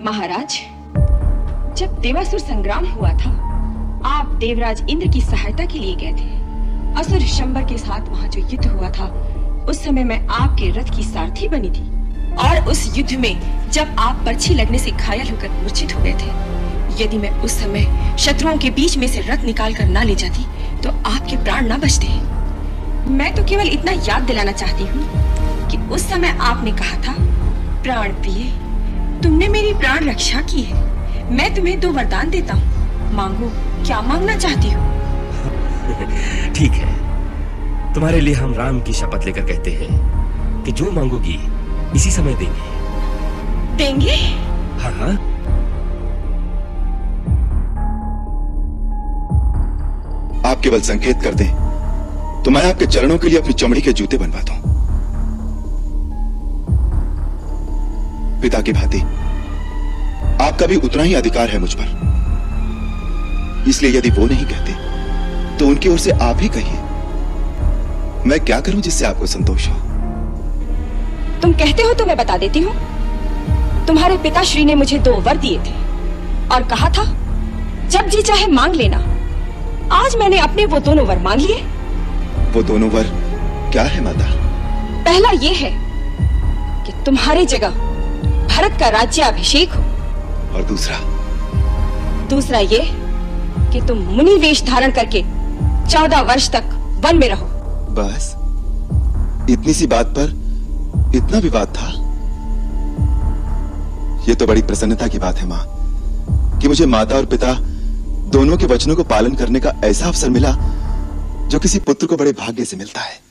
महाराज, जब देवासुर संग्राम हुआ था, आप देवराज इंद्र की सहायता के लिए गए थे। असुर शंबर के साथ वहाँ जो युद्ध हुआ था, उस समय मैं आपके रथ की सारथी बनी थी। और उस युद्ध में जब आप बर्छी लगने से घायल होकर मूर्छित हो गए थे, यदि मैं उस समय शत्रुओं के बीच में से रथ निकाल कर ना ले जाती तो आपके प्राण ना बचते। मैं तो केवल इतना याद दिलाना चाहती हूँ कि उस समय आपने कहा था, प्राण प्रिय, तुमने मेरी प्राण रक्षा की है, मैं तुम्हें 2 वरदान देता हूँ, मांगो, क्या मांगना चाहती हो? ठीक है, तुम्हारे लिए हम राम की शपथ लेकर कहते हैं कि जो मांगोगी इसी समय देंगे। देंगे? हाँ हाँ। आप केवल संकेत कर दें तो मैं आपके चरणों के लिए अपनी चमड़ी के जूते बनवाता हूं। पिता की भांति आपका भी उतना ही अधिकार है मुझ पर, इसलिए यदि वो नहीं कहते तो उनकी ओर से आप ही कहिए। मैं क्या करूं जिससे आपको संतोष हो? तुम कहते हो तो मैं बता देती हूँ। तुम्हारे पिताश्री ने मुझे 2 वर दिए थे और कहा था, जब जी चाहे मांग लेना। आज मैंने अपने वो दोनों वर मांग लिए। वो दोनों वर क्या है माता? पहला ये है कि तुम्हारी जगह भरत का राज्याभिषेक हो, और दूसरा ये कि तुम मुनि वेश धारण करके 14 वर्ष तक वन में रहो। बस इतनी सी बात पर इतना विवाद था? ये तो बड़ी प्रसन्नता की बात है माँ, कि मुझे माता और पिता दोनों के वचनों को पालन करने का ऐसा अवसर मिला जो किसी पुत्र को बड़े भाग्य से मिलता है।